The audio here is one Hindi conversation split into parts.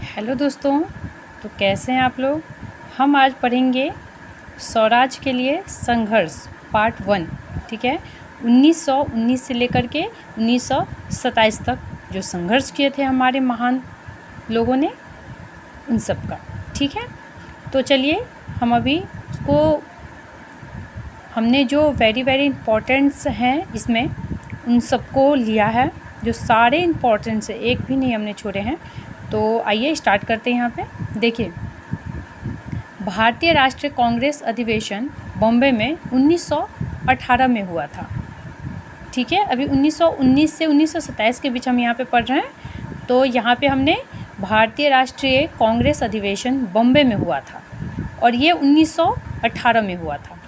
हेलो दोस्तों, तो कैसे हैं आप लोग। हम आज पढ़ेंगे स्वराज के लिए संघर्ष पार्ट 1। ठीक है, 1919 से लेकर के 1927 तक जो संघर्ष किए थे हमारे महान लोगों ने, उन सब का। ठीक है, तो चलिए हम अभी उसको, हमने जो वेरी इम्पोर्टेंट्स हैं इसमें उन सबको लिया है, जो सारे इम्पोर्टेंट्स है, एक भी नहीं हमने छोड़े हैं। तो आइए स्टार्ट करते हैं। यहाँ पे देखिए, भारतीय राष्ट्रीय कांग्रेस अधिवेशन बॉम्बे में 1918 में हुआ था। ठीक है, अभी 1919 से 1927 के बीच हम यहाँ पे पढ़ रहे हैं। तो यहाँ पे हमने भारतीय राष्ट्रीय कांग्रेस अधिवेशन बॉम्बे में हुआ था और ये 1918 में हुआ था।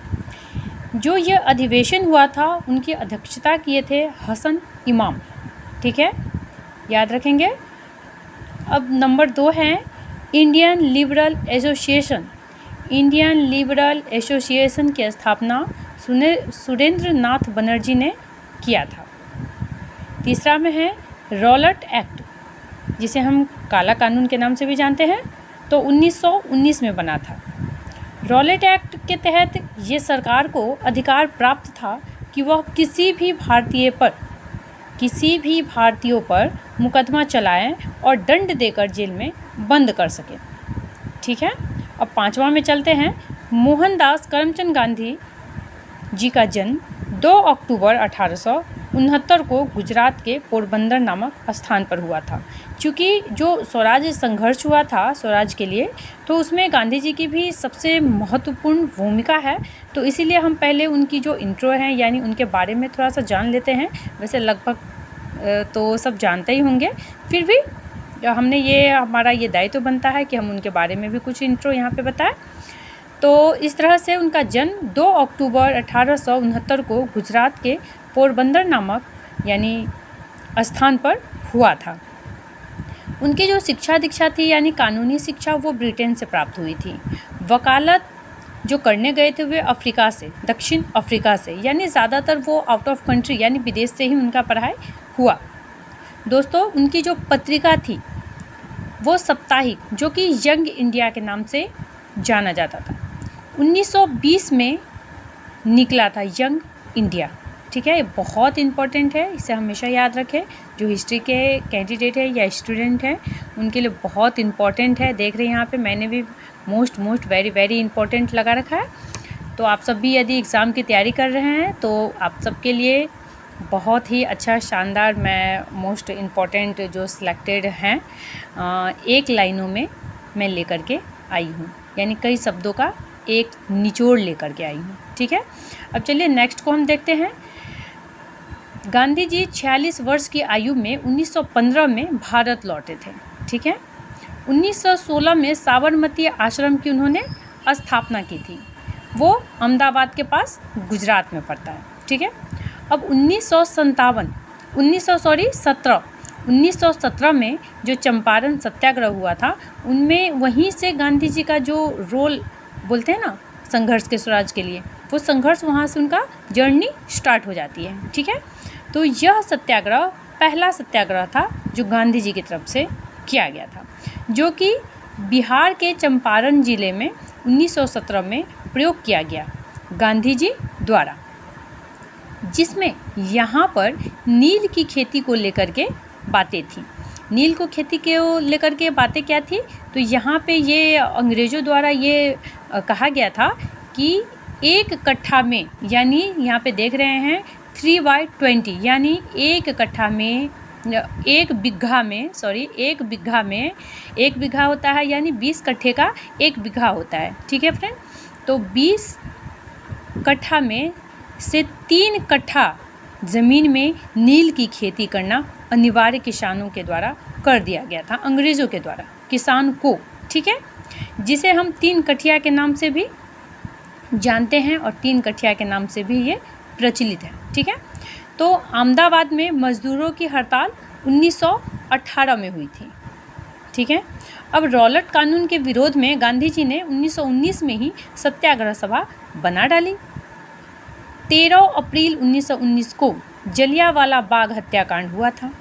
जो ये अधिवेशन हुआ था उनकी अध्यक्षता किए थे हसन इमाम। ठीक है, याद रखेंगे। अब नंबर 2 है Indian liberal association. Indian liberal association की स्थापना सुरेंद्र नाथ बनर्जी ने किया था। तीसरा में है रॉलेट एक्ट, जिसे हम काला कानून के नाम से भी जानते हैं, तो 1919 में बना था। रॉलेट एक्ट के तहत ये सरकार को अधिकार प्राप्त था कि वह किसी भी भारतीयों पर मुकदमा चलाएं और दंड देकर जेल में बंद कर सकें। ठीक है, अब 5वां में चलते हैं। मोहनदास करमचंद गांधी जी का जन्म 2 अक्टूबर 1869 को गुजरात के पोरबंदर नामक स्थान पर हुआ था। क्योंकि जो स्वराज संघर्ष हुआ था स्वराज के लिए, तो उसमें गांधी जी की भी सबसे महत्वपूर्ण भूमिका है। तो इसीलिए हम पहले उनकी जो इंट्रो है, यानी उनके बारे में थोड़ा सा जान लेते हैं। वैसे लगभग तो सब जानते ही होंगे, फिर भी हमने हमारा ये दायित्व बनता है कि हम उनके बारे में भी कुछ इंट्रो यहाँ पे बताएं। तो इस तरह से उनका जन्म 2 अक्टूबर 1869 को गुजरात के पोरबंदर नामक यानी स्थान पर हुआ था। उनकी जो शिक्षा दीक्षा थी, यानी कानूनी शिक्षा, वो ब्रिटेन से प्राप्त हुई थी। वकालत जो करने गए थे वे अफ्रीका से, दक्षिण अफ्रीका से, यानी ज़्यादातर वो आउट ऑफ कंट्री यानी विदेश से ही उनका पढ़ाई हुआ। दोस्तों, उनकी जो पत्रिका थी वो साप्ताहिक, जो कि यंग इंडिया के नाम से जाना जाता था, 1920 में निकला था यंग इंडिया। ठीक है, ये बहुत इम्पोर्टेंट है, इसे हमेशा याद रखें। जो हिस्ट्री के कैंडिडेट है या स्टूडेंट हैं उनके लिए बहुत इम्पोर्टेंट है। देख रहे हैं यहाँ पे मैंने भी मोस्ट वेरी इम्पोर्टेंट लगा रखा है। तो आप सब भी यदि एग्ज़ाम की तैयारी कर रहे हैं तो आप सबके लिए बहुत ही अच्छा शानदार मैं मोस्ट इम्पॉर्टेंट जो सिलेक्टेड हैं एक लाइनों में मैं लेकर के आई हूँ, यानी कई शब्दों का एक निचोड़ लेकर के आई हूँ। ठीक है, अब चलिए नेक्स्ट को हम देखते हैं। गांधी जी 46 वर्ष की आयु में 1915 में भारत लौटे थे। ठीक है, 1916 में साबरमती आश्रम की उन्होंने स्थापना की थी। वो अहमदाबाद के पास गुजरात में पड़ता है। ठीक है, अब 1917 में जो चंपारण सत्याग्रह हुआ था, उनमें वहीं से गांधी जी का जो रोल बोलते हैं ना संघर्ष के स्वराज के लिए, वो संघर्ष वहाँ से उनका जर्नी स्टार्ट हो जाती है। ठीक है, तो यह सत्याग्रह पहला सत्याग्रह था जो गांधी जी की तरफ से किया गया था, जो कि बिहार के चंपारण जिले में 1917 में प्रयोग किया गया गांधी जी द्वारा, जिसमें यहाँ पर नील की खेती को लेकर के बातें थी। नील को खेती के लेकर के बातें क्या थी, तो यहाँ पे ये अंग्रेज़ों द्वारा ये कहा गया था कि 1 कट्ठा में, यानी यहाँ पे देख रहे हैं 3/20, यानी 1 कट्ठा में, 1 बिघा में 1 बिघा होता है, यानी 20 कट्ठे का 1 बिघा होता है। ठीक है फ्रेंड, तो 20 कट्ठा में से 3 कट्ठा ज़मीन में नील की खेती करना अनिवार्य किसानों के द्वारा कर दिया गया था, अंग्रेज़ों के द्वारा किसान को। ठीक है, जिसे हम 3 कठिया के नाम से भी जानते हैं और 3 कठिया के नाम से भी ये प्रचलित है। ठीक है, तो अहमदाबाद में मजदूरों की हड़ताल 1918 में हुई थी। ठीक है, अब रॉलेट कानून के विरोध में गांधी जी ने 1919 में ही सत्याग्रह सभा बना डाली। 13 अप्रैल 1919 को जलियांवाला बाग हत्याकांड हुआ था।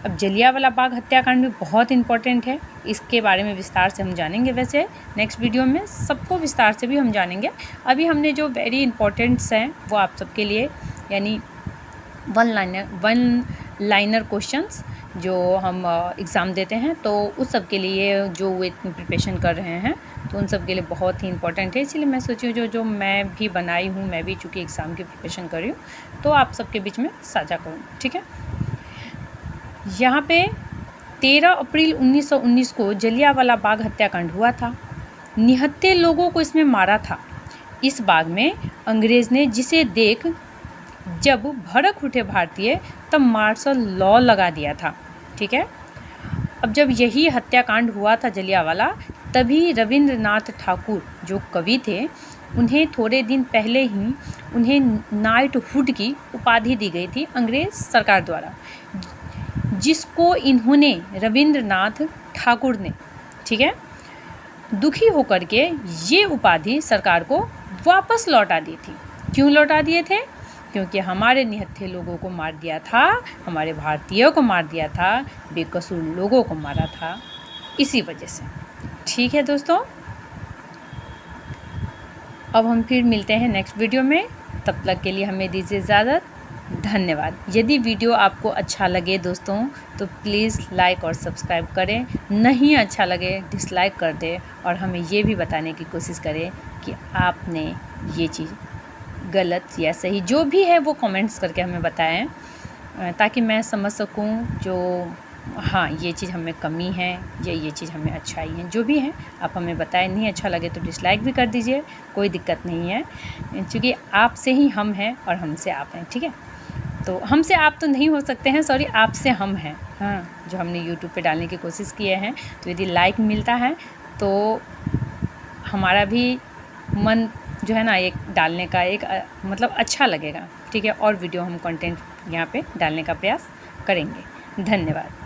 अब जलियांवाला बाग हत्याकांड भी बहुत इम्पोर्टेंट है, इसके बारे में विस्तार से हम जानेंगे। वैसे नेक्स्ट वीडियो में सबको विस्तार से भी हम जानेंगे। अभी हमने जो वेरी इंपॉर्टेंट्स हैं वो आप सबके लिए, यानी वन लाइनर क्वेश्चंस जो हम एग्ज़ाम देते हैं, तो उस सब के लिए जो वो इतनी प्रिपरेशन कर रहे हैं तो उन सब के लिए बहुत ही इंपॉर्टेंट है। इसीलिए मैं सोची जो मैं भी बनाई हूँ, मैं भी चूँकि एग्ज़ाम की प्रिपरेशन कर रही हूँ तो आप सबके बीच में साझा करूँ, ठीक है। यहाँ पे 13 अप्रैल 1919 को जलियांवाला बाग हत्याकांड हुआ था। निहत्थे लोगों को इसमें मारा था। इस बाग में अंग्रेज़ ने जिसे देख जब भड़क उठे भारतीय तब मार्शल लॉ लगा दिया था, ठीक है। अब जब यही हत्याकांड हुआ था जलियांवाला, तभी रविंद्रनाथ ठाकुर जो कवि थे, उन्हें थोड़े दिन पहले ही उन्हें नाइटहुड की उपाधि दी गई थी अंग्रेज़ सरकार द्वारा, जिसको इन्होंने रविंद्रनाथ ठाकुर ने, ठीक है, दुखी होकर के ये उपाधि सरकार को वापस लौटा दी थी। क्यों लौटा दिए थे? क्योंकि हमारे निहत्थे लोगों को मार दिया था, हमारे भारतीयों को मार दिया था, बेकसूर लोगों को मारा था, इसी वजह से। ठीक है दोस्तों, अब हम फिर मिलते हैं नेक्स्ट वीडियो में। तब तक के लिए हमें दीजिए इजाज़त। धन्यवाद। यदि वीडियो आपको अच्छा लगे दोस्तों तो प्लीज़ लाइक और सब्सक्राइब करें, नहीं अच्छा लगे डिसलाइक कर दें और हमें ये भी बताने की कोशिश करें कि आपने ये चीज़ गलत या सही जो भी है वो कमेंट्स करके हमें बताएं, ताकि मैं समझ सकूं जो हाँ ये चीज़ हमें कमी है या ये चीज़ हमें अच्छाई है। जो भी है आप हमें बताएं। नहीं अच्छा लगे तो डिसलाइक भी कर दीजिए, कोई दिक्कत नहीं है, क्योंकि आपसे ही हम हैं और हमसे आप हैं, ठीक है। तो हमसे आप तो नहीं हो सकते हैं, सॉरी, आपसे हम हैं, हाँ, जो हमने यूट्यूब पे डालने की कोशिश किए हैं। तो यदि लाइक मिलता है तो हमारा भी मन जो है ना एक डालने का एक मतलब अच्छा लगेगा, ठीक है। और वीडियो हम कंटेंट यहाँ पे डालने का प्रयास करेंगे। धन्यवाद।